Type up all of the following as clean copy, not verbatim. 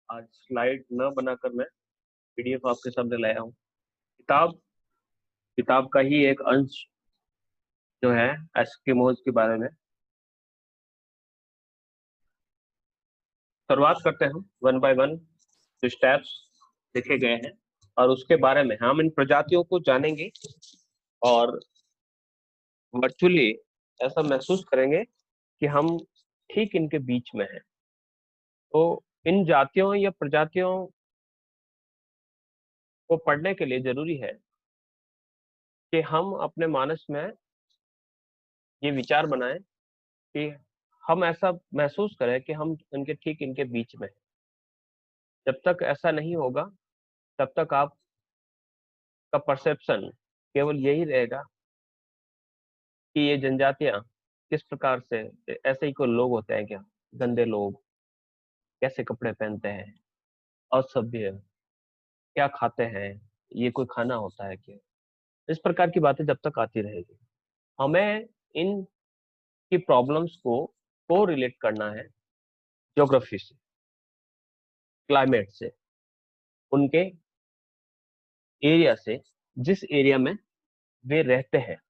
आज स्लाइड न बनाकर मैं पीडीएफ आपके सामने लाया हूँ। किताब किताब का ही एक अंश जो है एस्किमोज के बारे में। शुरुआत करते हैं वन बाय वन, जो स्टेप्स लिखे गए हैं और उसके बारे में हम इन प्रजातियों को जानेंगे और वर्चुअली ऐसा महसूस करेंगे कि हम ठीक इनके बीच में हैं। तो इन जातियों या प्रजातियों को पढ़ने के लिए जरूरी है कि हम अपने मानस में ये विचार बनाएं कि हम ऐसा महसूस करें कि हम इनके बीच में हैं। जब तक ऐसा नहीं होगा तब तक आपका परसेप्शन केवल यही रहेगा कि ये जनजातियां किस प्रकार से, ऐसे ही कोई लोग होते हैं क्या, गंदे लोग, कैसे कपड़े पहनते हैं, असभ्य, क्या खाते हैं, ये कोई खाना होता है क्या, इस प्रकार की बातें जब तक आती रहेगी। हमें इन की प्रॉब्लम्स को रिलेट करना है ज्योग्राफी से, क्लाइमेट से, उनके एरिया से, जिस एरिया में वे रहते हैं।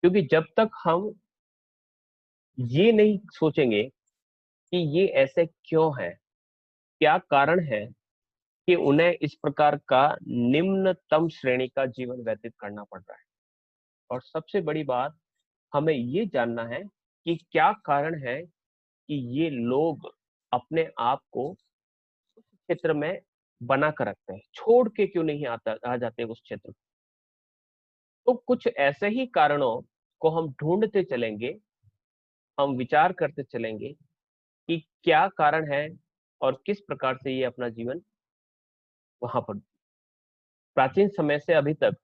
क्योंकि जब तक हम ये नहीं सोचेंगे कि ये ऐसे क्यों है, क्या कारण है कि उन्हें इस प्रकार का निम्नतम श्रेणी का जीवन व्यतीत करना पड़ रहा है, और सबसे बड़ी बात हमें ये जानना है कि क्या कारण है कि ये लोग अपने आप को उस क्षेत्र में बना कर रखते हैं, छोड़ के क्यों नहीं आ जाते उस क्षेत्र को। तो कुछ ऐसे ही कारणों को हम ढूंढते चलेंगे, हम विचार करते चलेंगे कि क्या कारण है और किस प्रकार से ये अपना जीवन वहां पर, प्राचीन समय से अभी तक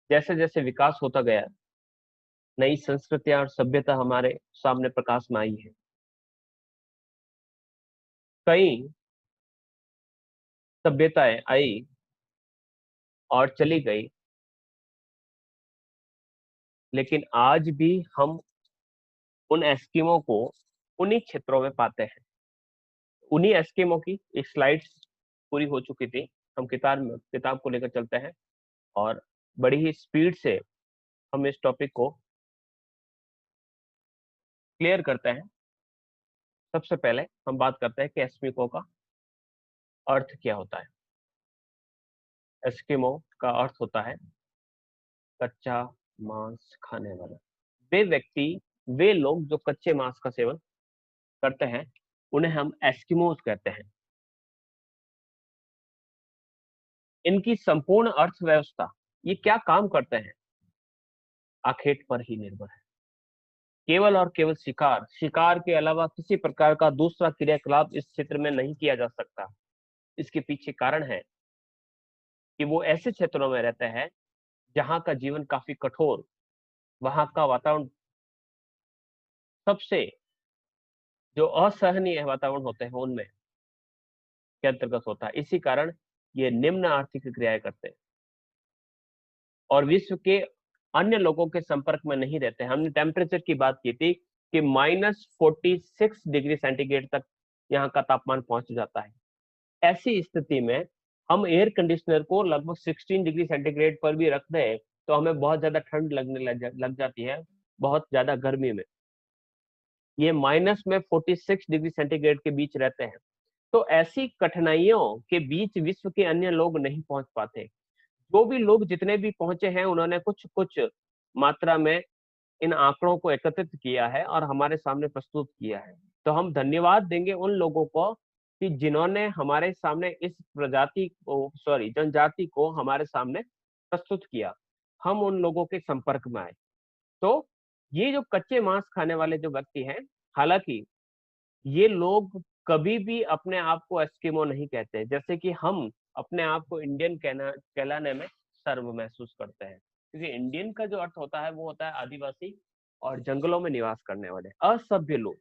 जैसे जैसे विकास होता गया, नई संस्कृतियां और सभ्यता हमारे सामने प्रकाश में आई है। कई सभ्यताएं आई और चली गई, लेकिन आज भी हम उन एस्किमो को उन्हीं क्षेत्रों में पाते हैं। उन्हीं एस्किमो की एक स्लाइड्स पूरी हो चुकी थी। हम किताब को लेकर चलते हैं और बड़ी ही स्पीड से हम इस टॉपिक को क्लियर करते हैं। सबसे पहले हम बात करते हैं कि एस्किमो का अर्थ क्या होता है। एस्किमो का अर्थ होता है कच्चा मांस खाने वाला। वे व्यक्ति, वे लोग जो कच्चे मांस का सेवन करते हैं, उन्हें हम एस्किमोज कहते हैं। इनकी संपूर्ण अर्थव्यवस्था, ये क्या काम करते हैं, आखेट पर ही निर्भर है। केवल और केवल शिकार, शिकार के अलावा किसी प्रकार का दूसरा क्रियाकलाप इस क्षेत्र में नहीं किया जा सकता। इसके पीछे कारण है कि वो ऐसे क्षेत्रों में रहते हैं जहां का जीवन काफी कठोर, वहां का वातावरण सबसे जो असहनीय वातावरण होते हैं उनमें के अंतर्गत होता है। इसी कारण ये निम्न आर्थिक क्रियाएं करते हैं और विश्व के अन्य लोगों के संपर्क में नहीं रहते। हमने टेम्परेचर की बात की थी कि -46 डिग्री सेंटीग्रेड तक यहाँ का तापमान पहुंच जाता है। ऐसी स्थिति में हम एयर कंडीशनर को लगभग 16 डिग्री सेंटीग्रेड पर भी रख दें तो हमें बहुत ज्यादा ठंड लगने लग जाती है, बहुत ज्यादा गर्मी में। ये माइनस में 46 डिग्री सेंटीग्रेड के बीच रहते हैं। तो ऐसी कठिनाइयों के बीच विश्व के अन्य लोग नहीं पहुंच पाते। जो भी लोग जितने भी पहुंचे हैं, उन्होंने कुछ कुछ मात्रा में इन आंकड़ों को एकत्रित किया है और हमारे सामने प्रस्तुत किया है। तो हम धन्यवाद देंगे उन लोगों को कि जिन्होंने हमारे सामने इस जनजाति को हमारे सामने प्रस्तुत किया। हम उन लोगों के संपर्क में आए। तो ये जो कच्चे मांस खाने वाले जो व्यक्ति हैं, हालांकि ये लोग कभी भी अपने आप को एस्किमो नहीं कहते, जैसे कि हम अपने आप को इंडियन कहलाने में शर्म महसूस करते हैं, क्योंकि इंडियन का जो अर्थ होता है वो होता है आदिवासी और जंगलों में निवास करने वाले असभ्य लोग।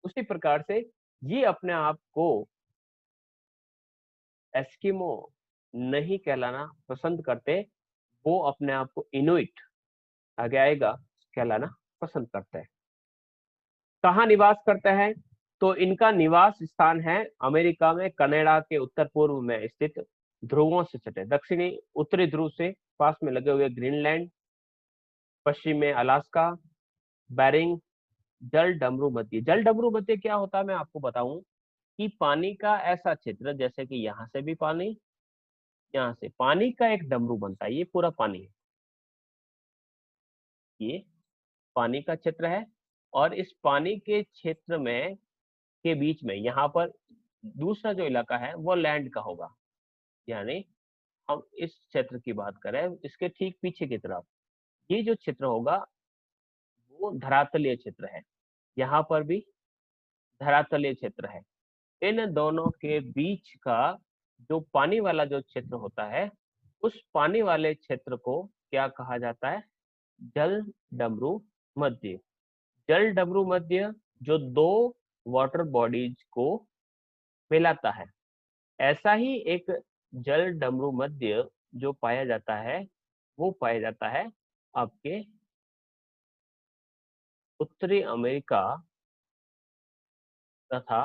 उसी प्रकार से ये अपने आप को एस्किमो नहीं कहलाना पसंद करते, वो अपने आप को इनुइट, आगे आएगा, कहलाना पसंद करते हैं। कहाँ निवास करते हैं? तो इनका निवास स्थान है अमेरिका में कनाडा के उत्तर पूर्व में स्थित ध्रुवों से सटे दक्षिणी उत्तरी ध्रुव से पास में लगे हुए ग्रीनलैंड, पश्चिम में अलास्का, बेरिंग, जल डमरू मध्य। जल डमरू मध्य क्या होता है मैं आपको बताऊं कि पानी का ऐसा क्षेत्र, जैसे कि यहाँ से भी पानी, यहाँ से पानी का एक डमरू बनता है, ये पूरा पानी है, ये पानी का क्षेत्र है। और इस पानी के क्षेत्र में के बीच में यहाँ पर दूसरा जो इलाका है वो लैंड का होगा, यानी हम इस क्षेत्र की बात करें, इसके ठीक पीछे की तरफ ये जो क्षेत्र होगा वो धरातलीय क्षेत्र है, यहाँ पर भी धरातलीय क्षेत्र है। इन दोनों के बीच का जो पानी वाला जो क्षेत्र होता है, उस पानी वाले क्षेत्र को क्या कहा जाता है? जल डमरू मध्य। जल डमरू मध्य जो दो वाटर बॉडीज को मिलाता है। ऐसा ही एक जल डमरू मध्य जो पाया जाता है वो पाया जाता है आपके उत्तरी अमेरिका तथा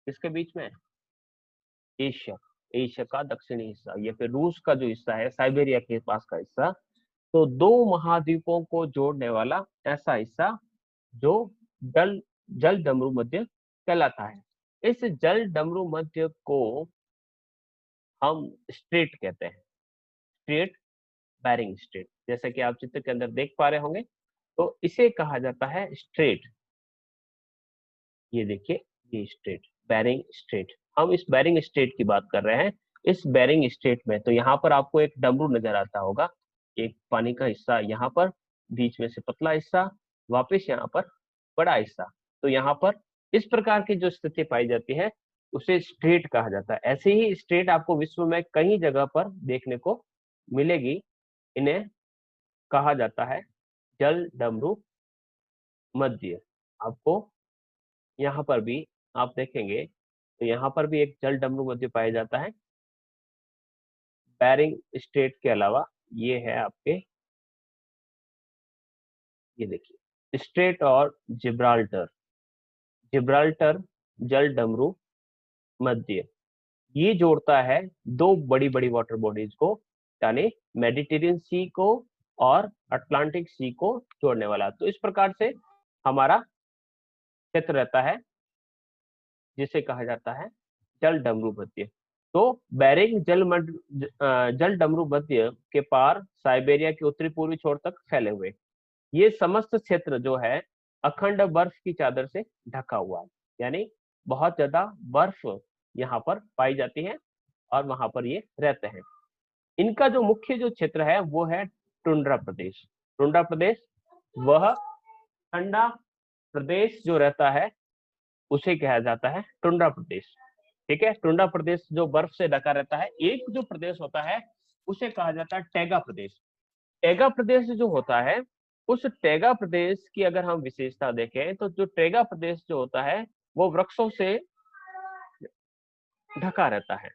इसके बीच में एशिया, एशिया का दक्षिणी हिस्सा, या फिर रूस का जो हिस्सा है, साइबेरिया के पास का हिस्सा। तो दो महाद्वीपों को जोड़ने वाला ऐसा हिस्सा जो जल जल डमरू मध्य कहलाता है। इस जल डमरू मध्य को हम स्ट्रेट कहते हैं, स्ट्रेट, बेरिंग स्ट्रेट, जैसे कि आप चित्र के अंदर देख पा रहे होंगे। तो इसे कहा जाता है स्ट्रेट। ये देखिए, ये स्ट्रेट, बेरिंग स्ट्रेट, हम इस बेरिंग स्ट्रेट की बात कर रहे हैं। इस बेरिंग स्ट्रेट में तो यहाँ पर आपको एक डमरू नजर आता होगा, एक पानी का हिस्सा यहाँ पर, बीच में से पतला हिस्सा, वापस यहाँ पर बड़ा हिस्सा। तो यहाँ पर इस प्रकार की जो स्थिति पाई जाती है उसे स्ट्रेट कहा जाता है। ऐसे ही स्ट्रेट आपको विश्व में कई जगह पर देखने को मिलेगी। इन्हें कहा जाता है जल डमरू मध्य। आपको यहाँ पर भी आप देखेंगे तो यहाँ पर भी एक जल डमरू मध्य पाया जाता है। बेरिंग स्ट्रेट के अलावा ये है आपके, ये देखिए स्ट्रेट और जिब्राल्टर, जिब्राल्टर जल डमरू मध्य, ये जोड़ता है दो बड़ी बड़ी वाटर बॉडीज को, यानी मेडिटेरियन सी को और अटलांटिक सी को जोड़ने वाला। तो इस प्रकार से हमारा क्षेत्र रहता है जिसे कहा जाता है जल डमरू मध्य। तो बेरिंग जल डमरू मध्य के पार साइबेरिया के उत्तरी पूर्वी छोर तक फैले हुए ये समस्त क्षेत्र जो है अखंड बर्फ की चादर से ढका हुआ है, यानी बहुत ज्यादा बर्फ यहाँ पर पाई जाती है और वहां पर ये रहते हैं। इनका जो मुख्य जो क्षेत्र है वो है टुंड्रा प्रदेश। टुंड्रा प्रदेश वह ठंडा प्रदेश जो रहता है उसे कहा जाता है टुंड्रा प्रदेश। ठीक है, टुंड्रा प्रदेश जो बर्फ से ढका रहता है। एक जो प्रदेश होता है उसे कहा जाता है टैगा प्रदेश। टैगा प्रदेश जो होता है, उस टैगा प्रदेश की अगर हम विशेषता देखें तो जो टैगा प्रदेश जो होता है वो वृक्षों से ढका रहता है।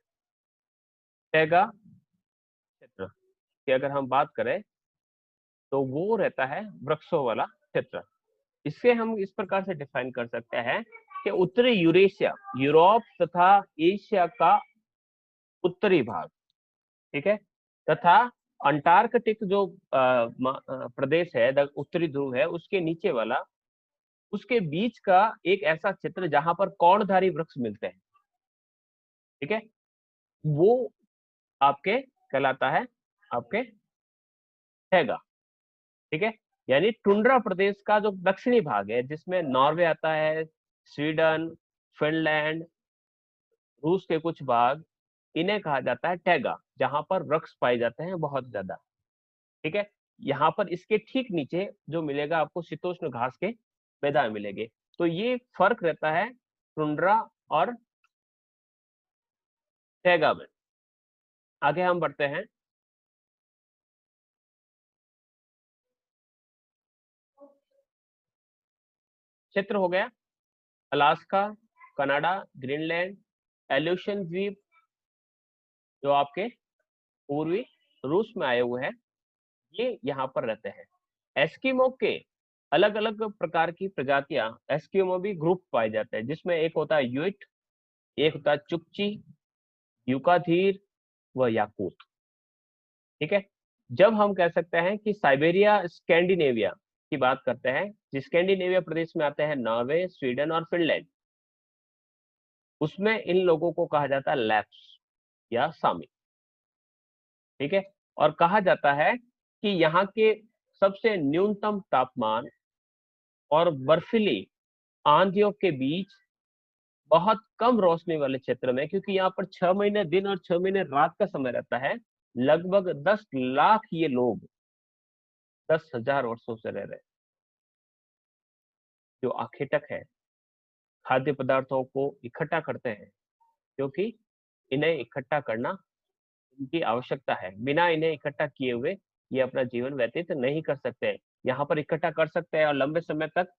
टैगा क्षेत्र की अगर हम बात करें तो वो रहता है वृक्षों वाला क्षेत्र। इससे हम इस प्रकार से डिफाइन कर सकते हैं कि उत्तरी यूरेशिया, यूरोप तथा एशिया का उत्तरी भाग, ठीक है, तथा अंटार्कटिक जो प्रदेश है, उत्तरी ध्रुव है, उसके नीचे वाला, उसके बीच का एक ऐसा क्षेत्र जहां पर कौड़धारी वृक्ष मिलते हैं, ठीक है, वो आपके कहलाता है आपके हैगा। ठीक है, यानी टुंड्रा प्रदेश का जो दक्षिणी भाग है जिसमें नॉर्वे आता है, स्वीडन, फिनलैंड, रूस के कुछ भाग, इन्हें कहा जाता है टैगा, जहां पर वृक्ष पाए जाते हैं बहुत ज्यादा। ठीक है, यहाँ पर इसके ठीक नीचे जो मिलेगा आपको शीतोष्ण घास के मैदान मिलेंगे। तो ये फर्क रहता है टुंड्रा और टैगा में। आगे हम बढ़ते हैं। क्षेत्र हो गया अलास्का, कनाडा, ग्रीनलैंड, एल्यूशन द्वीप जो आपके पूर्वी रूस में आए हुए हैं, ये यहाँ पर रहते हैं। एस्किमो के अलग अलग प्रकार की प्रजातियां एस्किमो भी ग्रुप पाए जाते हैं, जिसमें एक होता है यूइट, एक होता है चुकची, यूकाधीर व याकूत। ठीक है। जब हम कह सकते हैं कि साइबेरिया स्कैंडिनेविया की बात करते हैं, जिस स्कैंडिनेविया प्रदेश में आते हैं नॉर्वे, स्वीडन और फिनलैंड, उसमें इन लोगों को कहा जाता है लैप्स या सामी। ठीक है। और कहा जाता है कि यहाँ के सबसे न्यूनतम तापमान और बर्फीली आंधियों के बीच बहुत कम रोशनी वाले क्षेत्र में, क्योंकि यहाँ पर 6 महीने दिन और 6 महीने रात का समय रहता है, लगभग 10 लाख ये लोग 10,000 वर्षों से रह रहे हैं। जो आखेटक है, खाद्य पदार्थों को इकट्ठा करते हैं, क्योंकि इन्हें इकट्ठा करना इनकी आवश्यकता है। बिना इन्हें इकट्ठा किए हुए ये अपना जीवन व्यतीत नहीं कर सकते। यहाँ पर इकट्ठा कर सकते हैं और लंबे समय तक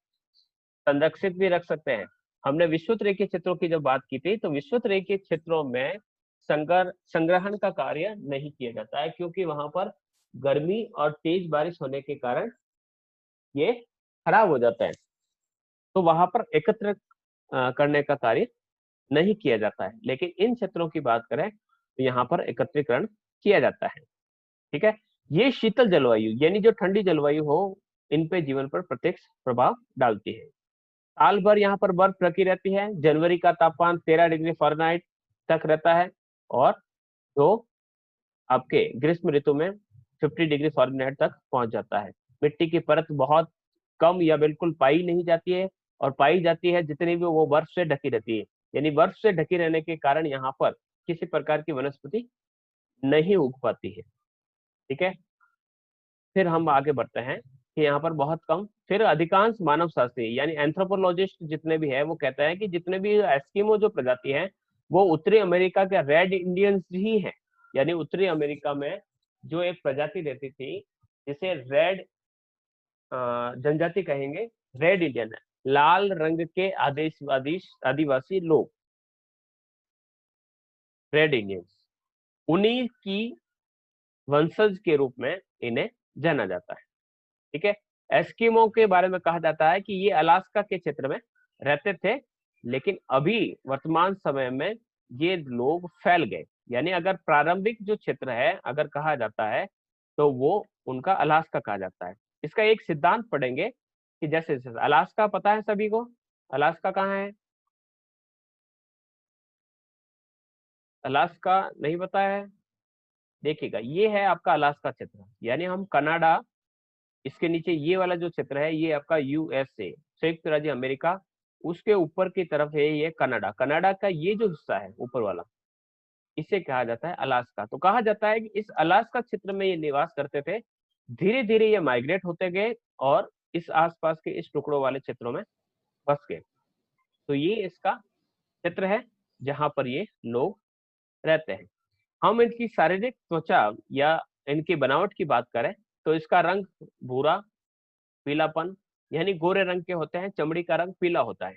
संरक्षित भी रख सकते हैं। हमने विषुवत रेखीय क्षेत्रों की जब बात की थी, तो विषुवत रेखीय क्षेत्रों में संग्रहण का कार्य नहीं किया जाता है, क्योंकि वहां पर गर्मी और तेज बारिश होने के कारण ये खराब हो जाता है। तो वहां पर एकत्र करने का कार्य नहीं किया जाता है। लेकिन इन क्षेत्रों की बात करें तो यहाँ पर एकत्रीकरण किया जाता है। ठीक है। ये शीतल जलवायु यानी जो ठंडी जलवायु हो, इन पे जीवन पर प्रत्यक्ष प्रभाव डालती है। साल भर यहाँ पर बर्फ रखी रहती है। जनवरी का तापमान 13 डिग्री फ़ारेनहाइट तक रहता है, और जो आपके ग्रीष्म ऋतु में 50 डिग्री फ़ारेनहाइट तक पहुंच जाता है। मिट्टी की परत बहुत कम या बिल्कुल पाई नहीं जाती है, और पाई जाती है जितनी भी वो बर्फ से ढकी रहती है। यानी बर्फ से ढकी रहने के कारण यहाँ पर किसी प्रकार की वनस्पति नहीं उग पाती है। ठीक है। फिर हम आगे बढ़ते हैं कि यहाँ पर बहुत कम, फिर अधिकांश मानव शास्त्री यानी एंथ्रोपोलॉजिस्ट जितने भी है, वो कहते हैं कि जितने भी एस्किमो जो प्रजाति है, वो उत्तरी अमेरिका के रेड इंडियंस ही हैं। यानी उत्तरी अमेरिका में जो एक प्रजाति रहती थी, जिसे रेड जनजाति कहेंगे, रेड इंडियन है, लाल रंग के आदिवासी लोग, रेड इंडियंस, उन्हीं की वंशज के रूप में इन्हें जाना जाता है। ठीक है। एस्किमो के बारे में कहा जाता है कि ये अलास्का के क्षेत्र में रहते थे, लेकिन अभी वर्तमान समय में ये लोग फैल गए। यानी अगर प्रारंभिक जो क्षेत्र है अगर कहा जाता है, तो वो उनका अलास्का कहा जाता है। इसका एक सिद्धांत पढ़ेंगे कि जैसे अलास्का पता है सभी को, अलास्का कहाँ है? अलास्का नहीं पता है? देखिएगा, ये है आपका अलास्का क्षेत्र, यानी हम कनाडा, इसके नीचे ये वाला जो क्षेत्र है ये आपका यूएसए, संयुक्त राज्य अमेरिका, उसके ऊपर की तरफ है ये कनाडा। कनाडा का ये जो हिस्सा है ऊपर वाला, इसे कहा जाता है अलास्का। तो कहा जाता है कि इस अलास्का क्षेत्र में ये निवास करते थे, धीरे धीरे ये माइग्रेट होते गए और इस आसपास के इस टुकड़ों वाले क्षेत्रों में बस गए। तो ये इसका क्षेत्र है जहां पर ये लोग रहते हैं। हम इनकी शारीरिक त्वचा या इनकी बनावट की बात करें तो इसका रंग भूरा, पीलापन, यानी गोरे रंग के होते हैं, चमड़ी का रंग पीला होता है,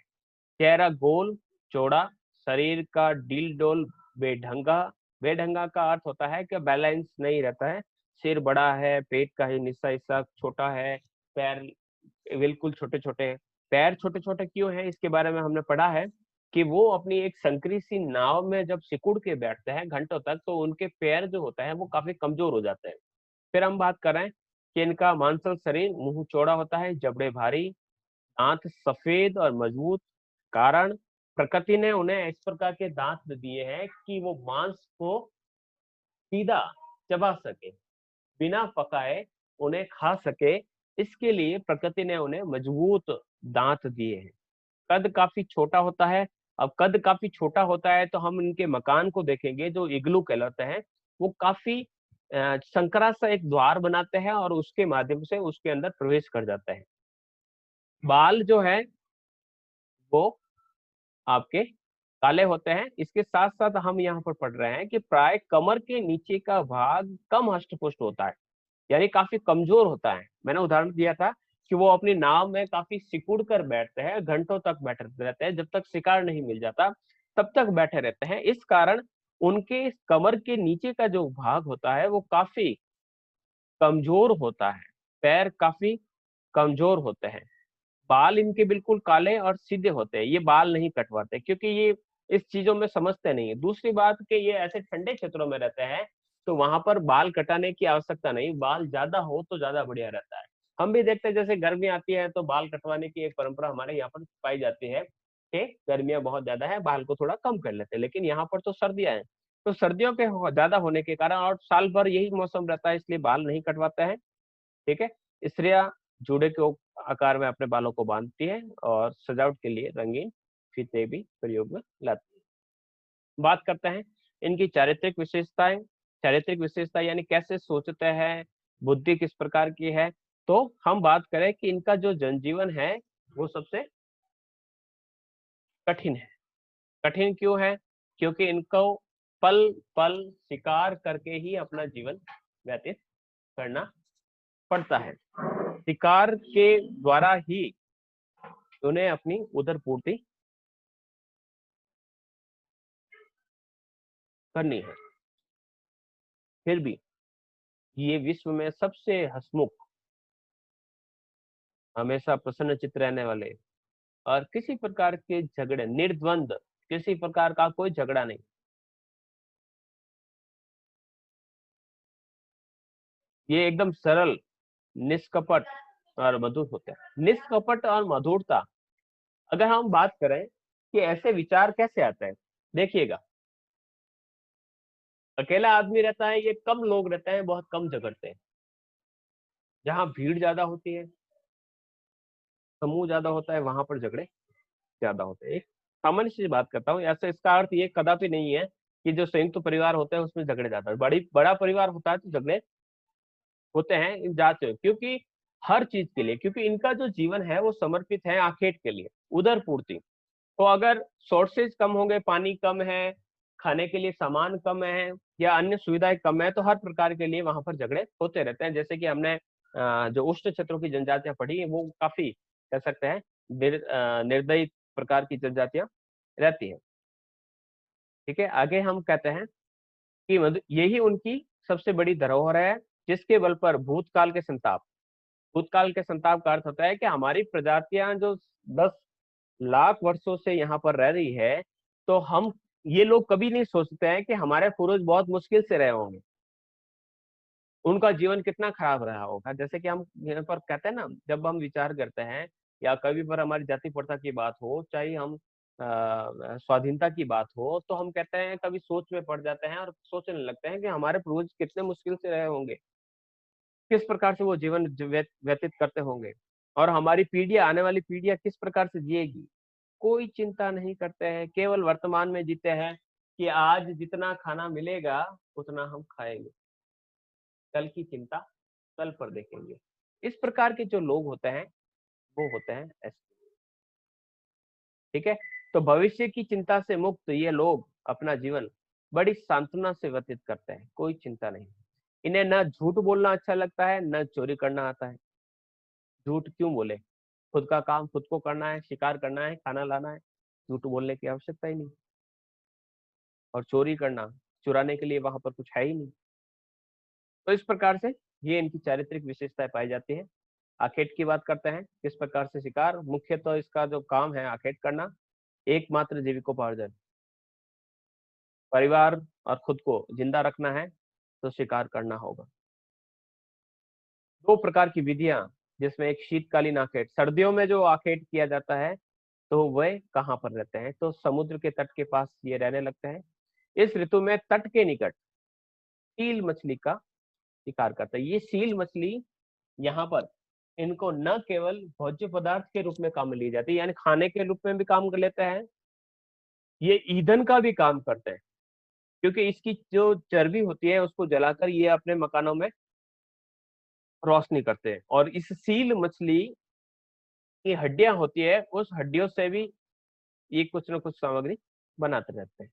चेहरा गोल चौड़ा, शरीर का डील डोल बेढंगा। बेढंगा का अर्थ होता है कि बैलेंस नहीं रहता है, सिर बड़ा है, पेट का ही निचला हिस्सा छोटा है, पैर बिल्कुल छोटे छोटे। पैर छोटे छोटे क्यों हैं, इसके बारे में हमने पढ़ा है कि वो अपनी एक संकरी सी नाव में जब सिकुड़ के बैठते हैं घंटों तक, तो उनके पैर जो होता है वो काफी कमजोर हो जाते हैं। फिर हम बात करें कि इनका मांसल शरीर, मुंह चौड़ा होता है, जबड़े भारी, दांत सफेद और मजबूत। कारण प्रकृति ने उन्हें इस प्रकार के दांत दिए हैं कि वो मांस को सीधा चबा सके, बिना पकाए उन्हें खा सके। इसके लिए प्रकृति ने उन्हें मजबूत दांत दिए हैं। कद काफी छोटा होता है। अब कद काफी छोटा होता है तो हम इनके मकान को देखेंगे जो इग्लू कहलाते हैं, वो काफी संकरा सा एक द्वार बनाते हैं और उसके माध्यम से उसके अंदर प्रवेश कर जाते हैं। बाल जो है वो आपके काले होते हैं। इसके साथ साथ हम यहाँ पर पढ़ रहे हैं कि प्राय कमर के नीचे का भाग कम हष्ट-पुष्ट होता है, यानी काफी कमजोर होता है। मैंने उदाहरण दिया था कि वो अपनी नाव में काफी सिकुड़ कर बैठते हैं, घंटों तक बैठे रहते हैं, जब तक शिकार नहीं मिल जाता तब तक बैठे रहते हैं। इस कारण उनके कमर के नीचे का जो भाग होता है वो काफी कमजोर होता है, पैर काफी कमजोर होते हैं। बाल इनके बिल्कुल काले और सीधे होते हैं, ये बाल नहीं कटवाते क्योंकि ये इस चीजों में समझते नहीं है। दूसरी बात कि ये ऐसे ठंडे क्षेत्रों में रहते हैं तो वहां पर बाल कटाने की आवश्यकता नहीं, बाल ज्यादा हो तो ज्यादा बढ़िया रहता है। हम भी देखते हैं जैसे गर्मी आती है तो बाल कटवाने की एक परंपरा हमारे यहाँ पर पाई जाती है कि गर्मियां बहुत ज्यादा है, बाल को थोड़ा कम कर लेते हैं। लेकिन यहाँ पर तो सर्दियां हैं, तो सर्दियों के ज्यादा होने के कारण और साल भर यही मौसम रहता है, इसलिए बाल नहीं कटवाते हैं। ठीक है। स्त्रियां जूड़े के आकार में अपने बालों को बांधती है और सजावट के लिए रंगीन फीते भी प्रयोग में लाती है। बात करते हैं इनकी चारित्रिक विशेषताएं। चारित्रिक विशेषता यानी कैसे सोचते हैं, बुद्धि किस प्रकार की है। तो हम बात करें कि इनका जो जनजीवन है वो सबसे कठिन है। कठिन क्यों है? क्योंकि इनको पल पल शिकार करके ही अपना जीवन व्यतीत करना पड़ता है। शिकार के द्वारा ही उन्हें अपनी उदर पूर्ति करनी है। फिर भी ये विश्व में सबसे हंसमुख, हमेशा प्रसन्न चित्त रहने वाले और किसी प्रकार के झगड़े, निर्द्वंद, किसी प्रकार का कोई झगड़ा नहीं, ये एकदम सरल, निष्कपट और मधुर होते हैं। निष्कपट और मधुरता, अगर हम बात करें कि ऐसे विचार कैसे आते हैं, देखिएगा अकेला आदमी रहता है, ये कम लोग रहते हैं, बहुत कम झगड़ते हैं। जहाँ भीड़ ज्यादा होती है, समूह ज्यादा होता है, वहां पर झगड़े ज्यादा होते हैं। एक सामान्य सी बात करता हूँ, ऐसे इसका अर्थ ये कदापि नहीं है कि जो संयुक्त परिवार होते हैं उसमें झगड़े ज्यादा है। बड़ा परिवार होता है तो झगड़े होते हैं इन जाते हैं, क्योंकि हर चीज के लिए, क्योंकि इनका जो जीवन है वो समर्पित है आखेट के लिए, उदर पूर्ति। तो अगर सोर्सेज कम होंगे, पानी कम है, खाने के लिए सामान कम है या अन्य सुविधाएं कम है, तो हर प्रकार के लिए वहां पर झगड़े होते रहते हैं। जैसे कि हमने जो उष्ण क्षेत्रों की जनजातियां पढ़ी है वो काफी कह सकते हैं निर्दयी प्रकार की जनजातियां रहती हैं। ठीक है, आगे हम कहते हैं कि यही उनकी सबसे बड़ी धरोहर है, जिसके बल पर भूतकाल के संताप, भूतकाल के संताप का अर्थ होता है कि हमारी प्रजातियां जो 10 लाख वर्षों से यहाँ पर रह रही है, तो हम, ये लोग कभी नहीं सोचते हैं कि हमारे पूर्वज बहुत मुश्किल से रहे होंगे, उनका जीवन कितना खराब रहा होगा। जैसे कि हम यहाँ पर कहते हैं ना, जब हम विचार करते हैं या कभी पर हमारी जाति प्रथा की बात हो, चाहे हम स्वाधीनता की बात हो, तो हम कहते हैं, कभी सोच में पड़ जाते हैं और सोचने लगते हैं कि हमारे पूर्वज कितने मुश्किल से रहे होंगे, किस प्रकार से वो जीवन व्यतीत करते होंगे और हमारी पीढ़ियां, आने वाली पीढ़ियां किस प्रकार से जिएगी। कोई चिंता नहीं करते हैं, केवल वर्तमान में जीते हैं कि आज जितना खाना मिलेगा उतना हम खाएंगे, कल की चिंता कल पर देखेंगे। इस प्रकार के जो लोग होते हैं वो होते हैं ऐसे। ठीक है, तो भविष्य की चिंता से मुक्त ये लोग अपना जीवन बड़ी सांत्वना से व्यतीत करते हैं, कोई चिंता नहीं। इन्हें न झूठ बोलना अच्छा लगता है, न चोरी करना आता है। झूठ क्यों बोले, खुद का काम खुद को करना है, शिकार करना है, खाना लाना है, झूठ बोलने की आवश्यकता ही नहीं। और चोरी करना, चुराने के लिए वहां पर कुछ है ही नहीं। तो इस प्रकार से ये इनकी चारित्रिक विशेषताएं पाई जाती है। आखेट की बात करते हैं, किस प्रकार से शिकार, मुख्य तो इसका जो काम है आखेट करना, एकमात्र जीविकोपार्जन, परिवार और खुद को जिंदा रखना है तो शिकार करना होगा। दो प्रकार की विधियां, जिसमें एक शीतकालीन आखेट, सर्दियों में जो आखेट किया जाता है तो वे कहाँ पर रहते हैं, तो समुद्र के तट के पास ये रहने लगते हैं। इस ऋतु में तट के निकट सील मछली का शिकार करता है। ये सील मछली यहाँ पर इनको न केवल भोज्य पदार्थ के रूप में काम में ली जाती है, यानी खाने के रूप में भी काम कर लेते हैं, ये ईंधन का भी काम करते हैं। क्योंकि इसकी जो चर्बी होती है उसको जलाकर ये अपने मकानों में रोशनी करते हैं। और इस सील मछली की हड्डियां होती है, उस हड्डियों से भी ये कुछ न कुछ सामग्री बनाते रहते हैं।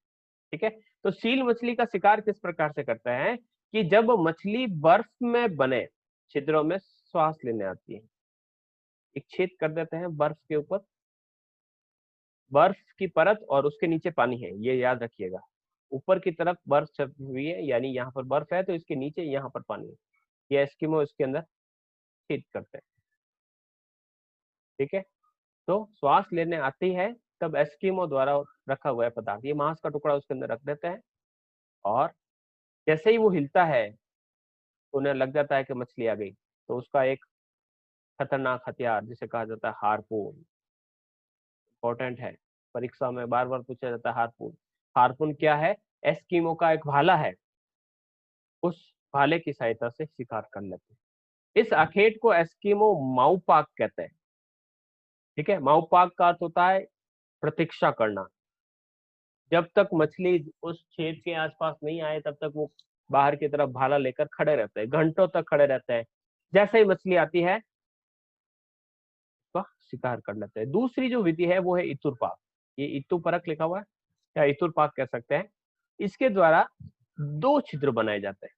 ठीक है, तो सील मछली का शिकार किस प्रकार से करता है कि जब मछली बर्फ में बने छिद्रों में श्वास लेने आती है, एक छेद कर देते हैं बर्फ के ऊपर, बर्फ की परत और उसके नीचे पानी है, ये याद रखिएगा। ऊपर की तरफ बर्फ छपी हुई है, यानी यहाँ पर बर्फ है, तो इसके नीचे यहाँ पर पानी है। ये एस्किमो इसके अंदर छेद करते हैं। ठीक है, तो श्वास लेने आती है तब एस्किमो द्वारा रखा हुआ है पदार्थ, ये मांस का टुकड़ा उसके अंदर रख देते हैं, और जैसे ही वो हिलता है तो उन्हें लग जाता है कि मछली आ गई। तो उसका एक खतरनाक हथियार जिसे कहा जाता है हार्पून, इंपॉर्टेंट है, परीक्षा में बार बार पूछा जाता है हार्पून। हार्पून क्या है? एस्किमो का एक भाला है, उस भाले की सहायता से शिकार कर लेते हैं। इस अखेट को एस्किमो माउपाक कहते हैं। ठीक है, माउपाक का अर्थ होता है प्रतीक्षा करना। जब तक मछली उस छेद के आसपास नहीं आए तब तक वो बाहर की तरफ भाला लेकर खड़े रहते हैं, घंटों तक खड़े रहते हैं। जैसे ही मछली आती है उसका शिकार कर लेते हैं। दूसरी जो विधि है वो है इतुरपाक, ये इतु परक लिखा हुआ है या इतुरपाक कह सकते हैं। इसके द्वारा दो छिद्र बनाए जाते हैं।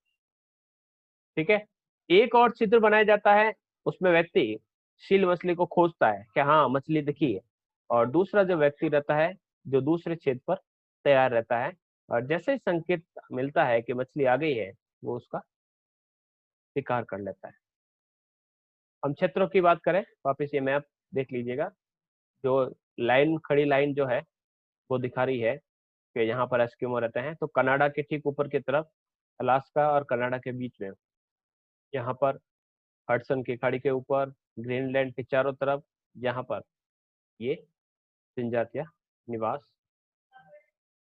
ठीक है, एक और छिद्र बनाया जाता है, उसमें व्यक्ति सील मछली को खोजता है कि हाँ मछली दिखी है, और दूसरा जो व्यक्ति रहता है जो दूसरे छेद पर तैयार रहता है, और जैसे ही संकेत मिलता है कि मछली आ गई है वो उसका शिकार कर लेता है। हम क्षेत्रों की बात करें, वापिस ये मैप देख लीजिएगा, जो लाइन खड़ी लाइन जो है वो दिखा रही है कि यहाँ पर एस्किमो रहते हैं। तो कनाडा के ठीक ऊपर की तरफ, अलास्का और कनाडा के बीच में, यहाँ पर हडसन की खाड़ी के ऊपर, ग्रीनलैंड के चारों तरफ, यहाँ पर ये जनजातियां निवास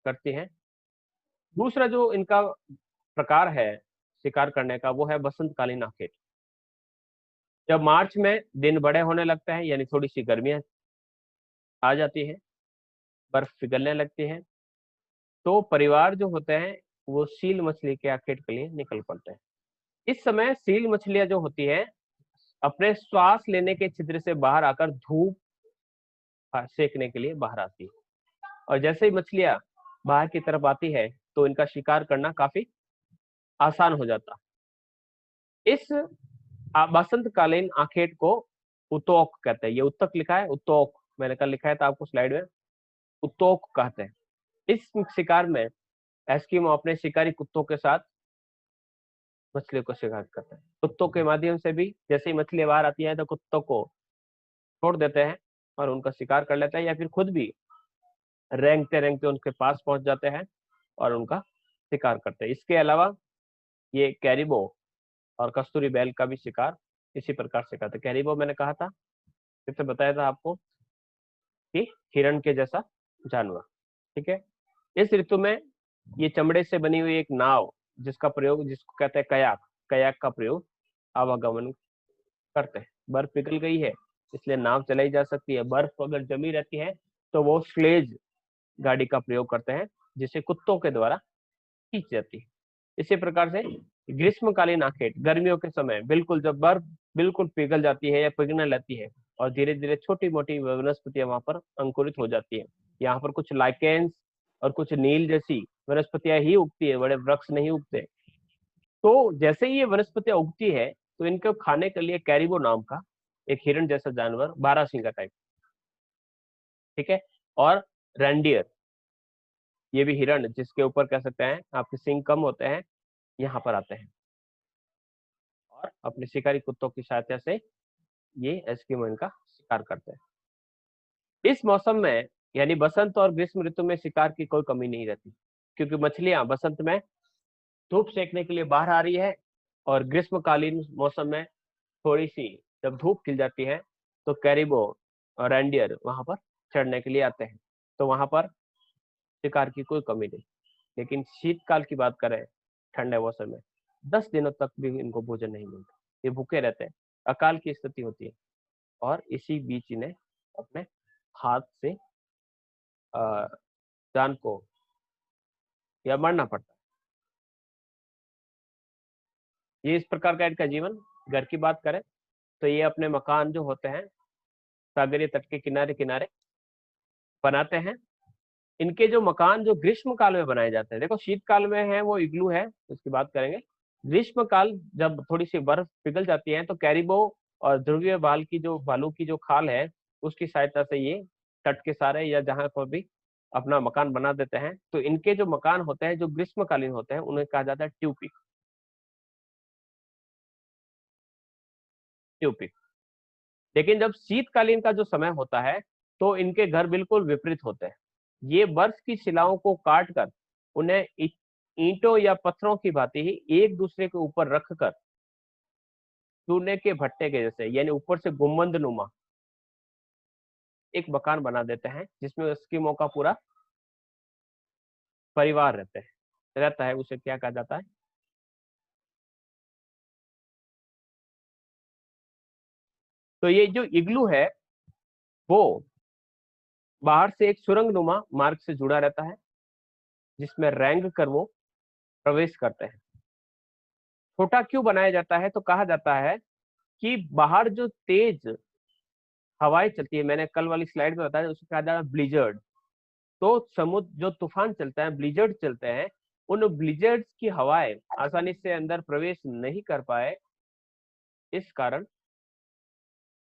करती हैं। दूसरा जो इनका प्रकार है शिकार करने का वो है बसंतकालीन आखेट। जब मार्च में दिन बड़े होने लगते हैं, यानी थोड़ी सी गर्मियां आ जाती हैं, बर्फ पिघलने लगती है, तो परिवार जो होते हैं वो सील मछली के आखेट के लिए निकल पड़ते हैं। इस समय सील मछलियां जो होती हैं अपने श्वास लेने के छिद्र से बाहर आकर धूप सेकने के लिए बाहर आती है, और जैसे ही मछलियां बाहर की तरफ आती है तो इनका शिकार करना काफी आसान हो जाता। इस बसंतकालीन आखेट को उत्तोक कहते हैं। ये उत्तक लिखा है, उत्तोक मैंने कल लिखा है था आपको स्लाइड में, उत्तोक कहते हैं। इस शिकार में एस्किमो अपने शिकारी कुत्तों के साथ मछलियों को शिकार करते हैं। कुत्तों के माध्यम से भी जैसे ही मछली बाहर आती है तो कुत्तों को छोड़ देते हैं और उनका शिकार कर लेते हैं, या फिर खुद भी रेंगते रेंगते उनके पास पहुंच जाते हैं और उनका शिकार करते हैं। इसके अलावा ये कैरिबो और कस्तूरी बैल का भी शिकार इसी प्रकार से करते हैं। कैरिबो मैंने कहा था, फिर से बताया था आपको कि हिरण के जैसा जानवर। ठीक है, इस ऋतु में ये चमड़े से बनी हुई एक नाव जिसका प्रयोग, जिसको कहते हैं कयाक, कयाक का प्रयोग आवागमन करते हैं। बर्फ पिघल गई है इसलिए नाव चलाई जा सकती है, बर्फ अगर जमी रहती है तो वो स्लेज गाड़ी का प्रयोग करते हैं जिसे कुत्तों के द्वारा खींच जाती है। इसी प्रकार से ग्रीष्मकालीन आखेट गर्मियों के समय, बिल्कुल जब बर्फ बिल्कुल पिघल जाती है या पिघलने लगती है और धीरे धीरे छोटी मोटी वनस्पतियां वहां पर अंकुरित हो जाती है। यहाँ पर कुछ लाइकेन्स और कुछ नील जैसी वनस्पतियां ही उगती है, बड़े वृक्ष नहीं उगते। तो जैसे ही ये वनस्पतियां उगती है तो इनको खाने के लिए कैरिबो नाम का एक हिरण जैसा जानवर, बारहसिंगा टाइप, ठीक है, और रेंडियर, ये भी हिरण जिसके ऊपर कह सकते हैं आपके सिंग कम होते हैं, यहाँ पर आते हैं और अपने शिकारी कुत्तों की सहायता से ये एस्किमो इनका शिकार करते हैं। इस मौसम में यानी बसंत और ग्रीष्म ऋतु में शिकार की कोई कमी नहीं रहती, क्योंकि मछलियां बसंत में धूप सेकने के लिए बाहर आ रही है, और ग्रीष्मकालीन मौसम में थोड़ी सी जब धूप खिल जाती है तो कैरिबो और रेंडियर वहां पर चढ़ने के लिए आते हैं। तो वहां पर शिकार की कोई कमी नहीं। लेकिन शीतकाल की बात करें, ठंडे मौसम में 10 दिनों तक भी इनको भोजन नहीं मिलता, ये भूखे रहते हैं, अकाल की स्थिति होती है, और इसी बीच इन्हें अपने हाथ से जान को या मरना पड़ता है। ये इस प्रकार का इनका जीवन। घर की बात करें तो ये अपने मकान जो होते हैं सागरीय तट के किनारे किनारे बनाते हैं। इनके जो मकान जो ग्रीष्म काल में बनाए जाते हैं, देखो शीतकाल में है वो इग्लू है, उसकी बात करेंगे। ग्रीष्म काल जब थोड़ी सी बर्फ पिघल जाती है तो कैरिबो और ध्रुवीय भालू की जो खाल है उसकी सहायता से ये तट के सारे या जहां पर भी अपना मकान बना देते हैं। तो इनके जो मकान होते हैं जो ग्रीष्मकालीन होते हैं उन्हें कहा जाता है ट्यूपिक। ट्यूपिक। लेकिन जब शीतकालीन का जो समय होता है तो इनके घर बिल्कुल विपरीत होते हैं। ये बर्फ की शिलाओं को काट कर उन्हें ईंटों या पत्थरों की भांति ही एक दूसरे के ऊपर रखकर चूने के भट्टे के जैसे यानी ऊपर से गुम्बद नुमा एक मकान बना देते हैं जिसमें एस्किमो का पूरा परिवार रहता है। उसे क्या कहा जाता है? तो ये जो इग्लू है वो बाहर से एक सुरंग नुमा मार्ग से जुड़ा रहता है जिसमें रेंग कर वो प्रवेश करते हैं। छोटा क्यों बनाया जाता है? तो कहा जाता है कि बाहर जो तेज हवाएं चलती है, मैंने कल वाली स्लाइड में बताया, उसे कहा जाता है ब्लिजर्ड। तो समुद्र जो तूफान चलता है, ब्लिजर्ड चलते हैं, उन ब्लिजर्ड्स की हवाएं आसानी से अंदर प्रवेश नहीं कर पाए, इस कारण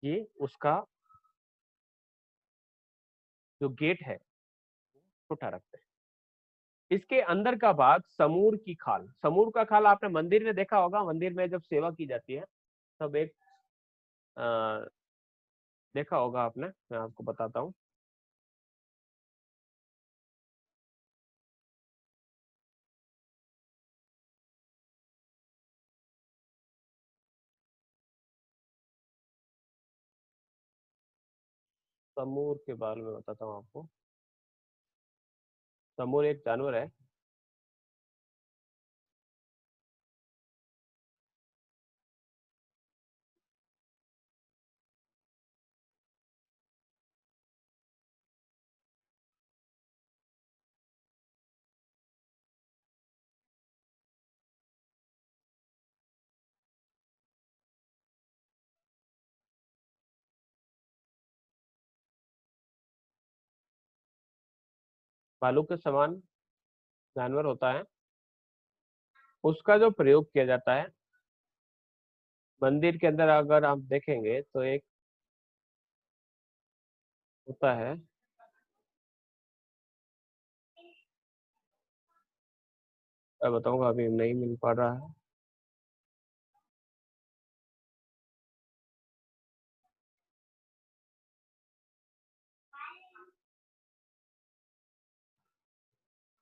ये उसका जो गेट है छोटा रखते हैं। इसके अंदर का भाग समूर की खाल, समूर का खाल आपने मंदिर में देखा होगा। मंदिर में जब सेवा की जाती है तब एक देखा होगा आपने, मैं आपको बताता हूँ। समूर के बारे में बताता हूँ आपको। समूर एक जानवर है। भालू के समान जानवर होता है। उसका जो प्रयोग किया जाता है मंदिर के अंदर, अगर आप देखेंगे तो एक होता है, मैं बताऊंगा, अभी नहीं मिल पा रहा है।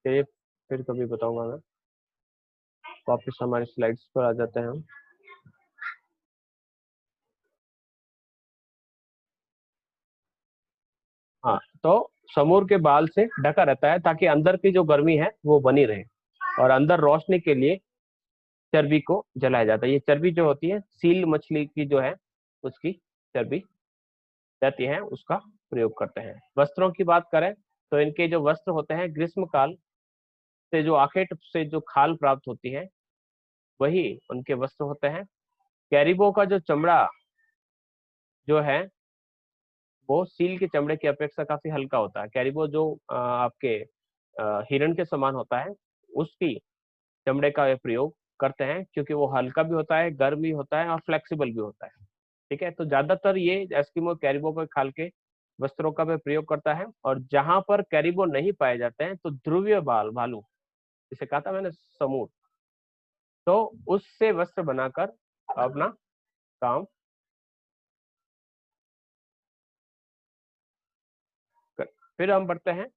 चलिए फिर कभी बताऊंगा मैं। वापस हमारी स्लाइड्स पर आ जाते हैं हम। हाँ, तो समूर के बाल से ढका रहता है ताकि अंदर की जो गर्मी है वो बनी रहे, और अंदर रोशनी के लिए चर्बी को जलाया जाता है। ये चर्बी जो होती है सील मछली की जो है उसकी चर्बी रहती है, उसका प्रयोग करते हैं। वस्त्रों की बात करें तो इनके जो वस्त्र होते हैं ग्रीष्म काल से जो आखेट से जो खाल प्राप्त होती है वही उनके वस्त्र होते हैं। कैरिबो का जो चमड़ा जो है वो सील के चमड़े की अपेक्षा काफी हल्का होता है। कैरिबो जो आपके हिरण के समान होता है, उसकी चमड़े का ये प्रयोग करते हैं क्योंकि वो हल्का भी होता है, गर्म भी होता है और फ्लेक्सिबल भी होता है। ठीक है, तो ज्यादातर ये एस्किमो कैरिबो के खाल के वस्त्रों का भी प्रयोग करता है। और जहां पर कैरिबो नहीं पाए जाते हैं तो ध्रुवीय भालू, जिसे कहा था मैंने समूह, तो उससे वस्त्र बनाकर अपना काम कर। फिर हम बढ़ते हैं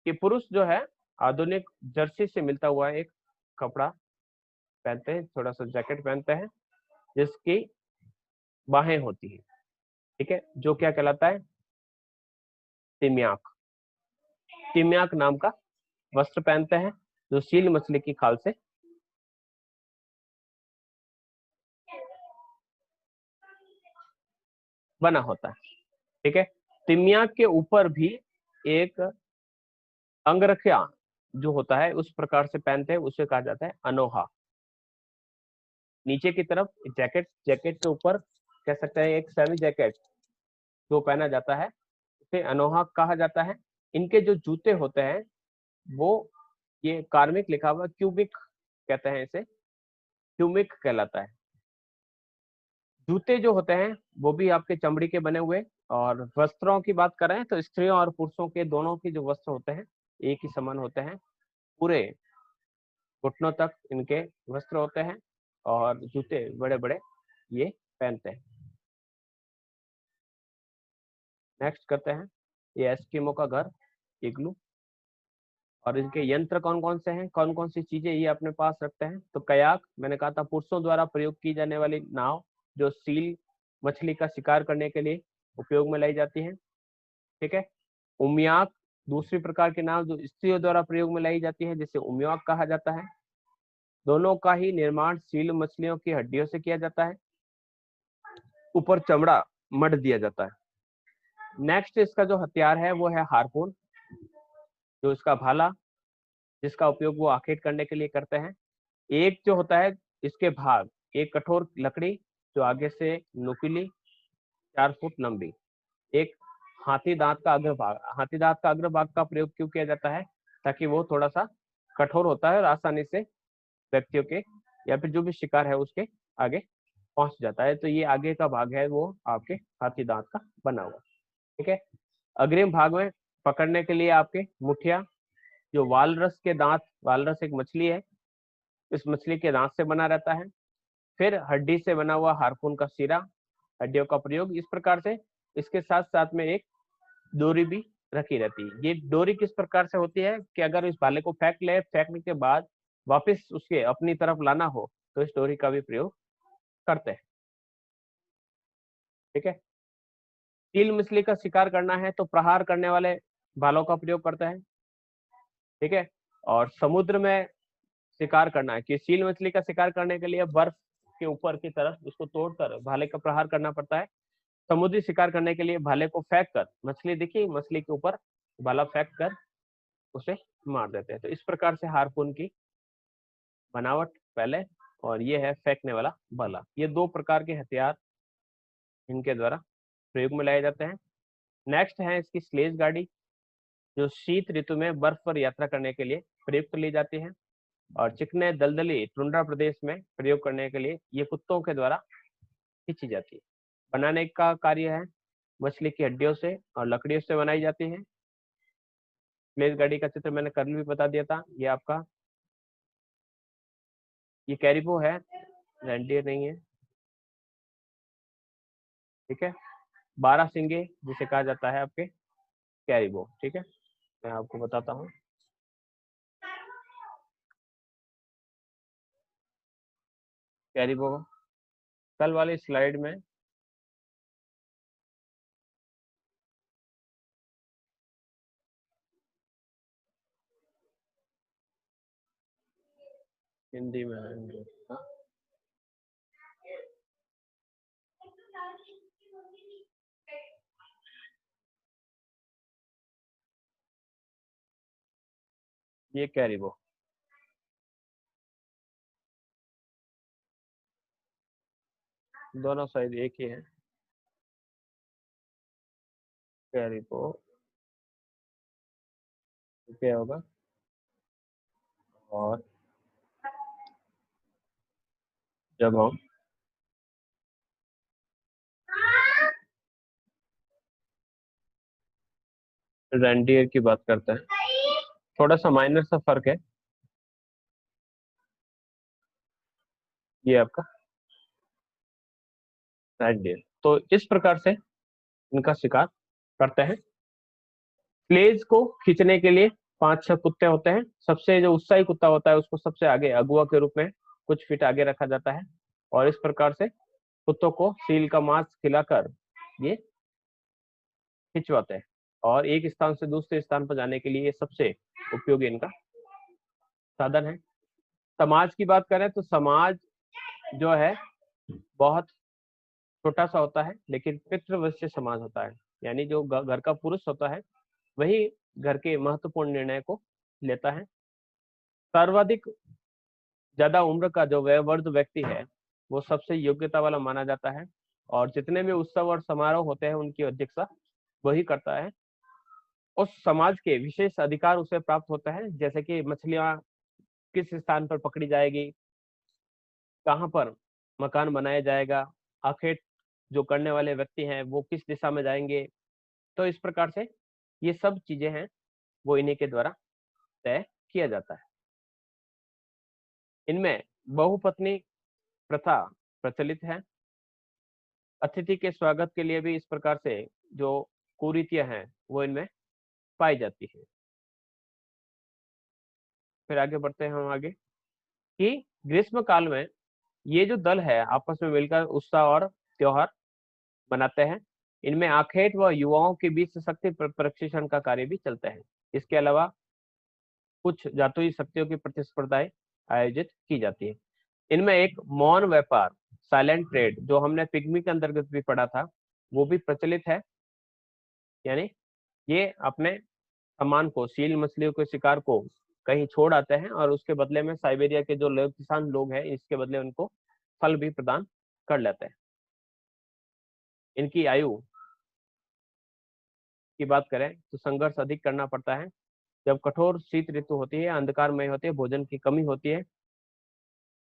कि पुरुष जो है आधुनिक जर्सी से मिलता हुआ एक कपड़ा पहनते हैं, थोड़ा सा जैकेट पहनते हैं जिसकी बाहें होती है। ठीक है, जो क्या कहलाता है? तिम्याक। तिम्याक नाम का वस्त्र पहनते हैं जो सील मछली की खाल से बना होता है। ठीक है, तिम्याक के ऊपर भी एक अंगरखा जो होता है उस प्रकार से पहनते हैं, उसे कहा जाता है अनोहा। नीचे की तरफ जैकेट, जैकेट के ऊपर कह सकते हैं एक सेमी जैकेट जो पहना जाता है, उसे अनोहा कहा जाता है। इनके जो जूते होते हैं वो, ये कार्मिक लिखा हुआ, क्यूबिक कहते हैं इसे, क्यूमिक कहलाता है। जूते जो होते हैं वो भी आपके चमड़ी के बने हुए। और वस्त्रों की बात करें तो स्त्रियों और पुरुषों के दोनों के जो वस्त्र होते हैं एक ही समान होते हैं, पूरे घुटनों तक इनके वस्त्र होते हैं और जूते बड़े बड़े ये पहनते हैं। नेक्स्ट करते हैं, ये एस्किमो का घर, इग्लू। और इनके यंत्र कौन कौन से हैं, कौन कौन सी चीजें ये अपने पास रखते हैं? तो कयाक, मैंने कहा था पुरुषों द्वारा प्रयोग की जाने वाली नाव, जो सील मछली का शिकार करने के लिए उपयोग में लाई जाती है। ठीक है। उमियाक, दूसरी प्रकार की नाव जो स्त्रियों द्वारा प्रयोग में लाई जाती है, जिसे उमियाक कहा जाता है। दोनों का ही निर्माण सील मछलियों की हड्डियों से किया जाता है, ऊपर चमड़ा मढ़ दिया जाता है। नेक्स्ट इसका जो हथियार है वो है हार्पून, जो इसका भाला, जिसका उपयोग वो आखेट करने के लिए करते हैं। एक जो होता है इसके भाग, एक कठोर लकड़ी जो आगे से नुकीली 4 फुट लंबी, एक हाथी दांत का अग्रभाग। हाथी दांत का अग्रभाग का प्रयोग क्यों किया जाता है? ताकि वो थोड़ा सा कठोर होता है और आसानी से व्यक्तियों के या फिर जो भी शिकार है उसके आगे पहुंच जाता है। तो ये आगे का भाग है वो आपके हाथी दांत का बना हुआ। ठीक है। अग्रिम भाग में पकड़ने के लिए आपके मुठिया, जो वालरस के दांत, वालरस एक मछली है, इस मछली के दांत से बना रहता है। फिर हड्डी से बना हुआ हार्पून का सिरा, हड्डियों का प्रयोग इस प्रकार से। इसके साथ साथ में एक डोरी भी रखी रहती है। ये डोरी किस प्रकार से होती है कि अगर इस भाले को फेंक ले, फेंकने के बाद वापस उसके अपनी तरफ लाना हो तो इस डोरी का भी प्रयोग करते हैं। ठीक है। सील मछली का शिकार करना है तो प्रहार करने वाले भालों का प्रयोग करते हैं। ठीक है। और समुद्र में शिकार करना है कि सील मछली का शिकार करने के लिए बर्फ के ऊपर की तरफ उसको तोड़कर भाले का प्रहार करना पड़ता है। समुद्री शिकार करने के लिए भाले को फेंक कर, मछली दिखी, मछली के ऊपर भाला फेंक कर उसे मार देते हैं। तो इस प्रकार से हार्पून की बनावट पहले, और ये है फेंकने वाला भाला। ये 2 प्रकार के हथियार इनके द्वारा प्रयोग में लाए जाते हैं। नेक्स्ट है इसकी स्लेज गाड़ी, जो शीत ऋतु में बर्फ पर यात्रा करने के लिए प्रयुक्त ली जाती है। और चिकने दलदली टुंड्रा प्रदेश में प्रयोग करने के लिए ये कुत्तों के द्वारा खींची जाती है। बनाने का कार्य है मछली की हड्डियों से और लकड़ियों से बनाई जाती है। स्लेज गाड़ी का चित्र मैंने कल भी बता दिया था। ये आपका, ये कैरिबो है, रेंडियर नहीं है। ठीक है। 12 सिंगे जिसे कहा जाता है आपके कैरिबो। ठीक है, मैं आपको बताता हूँ। कैरिबो कल वाली स्लाइड में हिंदी में है। हाँ? ये कैरिबो, दोनों साइड एक ही है। कैरिबो क्या होगा? और जब हम रेंडियर की बात करते हैं, थोड़ा सा माइनर सा फर्क है। ये आपका रेंडियर। तो इस प्रकार से इनका शिकार करते हैं। स्लेज को खींचने के लिए 5-6 कुत्ते होते हैं। सबसे जो उत्साही कुत्ता होता है उसको सबसे आगे अगुआ के रूप में कुछ फीट आगे रखा जाता है। और इस प्रकार से कुत्तों को सील का मांस खिलाकर ये खिंचवाते हैं। और एक स्थान से दूसरे स्थान पर जाने के लिए ये सबसे उपयोगी इनका साधन है। समाज की बात करें तो समाज जो है बहुत छोटा सा होता है, लेकिन पितृवत्स्य समाज होता है। यानी जो घर का पुरुष होता है वही घर के महत्वपूर्ण निर्णय को लेता है। सर्वाधिक ज्यादा उम्र का जो वयोवृद्ध व्यक्ति है वो सबसे योग्यता वाला माना जाता है, और जितने भी उत्सव और समारोह होते हैं उनकी अध्यक्षता वही करता है। उस समाज के विशेष अधिकार उसे प्राप्त होता है, जैसे कि मछलियां किस स्थान पर पकड़ी जाएगी, कहाँ पर मकान बनाया जाएगा, आखेट जो करने वाले व्यक्ति हैं वो किस दिशा में जाएंगे। तो इस प्रकार से ये सब चीजें हैं वो इन्हीं के द्वारा तय किया जाता है। इनमें बहुपत्नी प्रथा प्रचलित है। अतिथि के स्वागत के लिए भी इस प्रकार से जो कुरीतियां हैं वो इनमें पाई जाती है। फिर आगे बढ़ते हैं हम आगे कि ग्रीष्म काल में ये जो दल है आपस में मिलकर उत्साह और त्योहार मनाते हैं। इनमें आखेट व युवाओं के बीच शक्ति प्रशिक्षण का कार्य भी चलता है। इसके अलावा कुछ जातुई शक्तियों की प्रतिस्पर्धाएं आयोजित की जाती है। इनमें एक मौन व्यापार साइलेंट ट्रेड जो हमने पिग्मी के अंतर्गत भी पढ़ा था वो भी प्रचलित है। यानी ये अपने सामान को, सील मछलियों के शिकार को कहीं छोड़ आते हैं और उसके बदले में साइबेरिया के जो लोग, किसान लोग हैं, इसके बदले उनको फल भी प्रदान कर लेते हैं। इनकी आयु की बात करें तो संघर्ष अधिक करना पड़ता है। जब कठोर शीत ऋतु होती है, अंधकारमय होती है, भोजन की कमी होती है,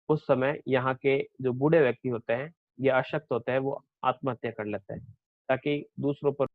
उस समय यहाँ के जो बूढ़े व्यक्ति होते हैं या अशक्त होते हैं वो आत्महत्या कर लेते हैं ताकि दूसरों पर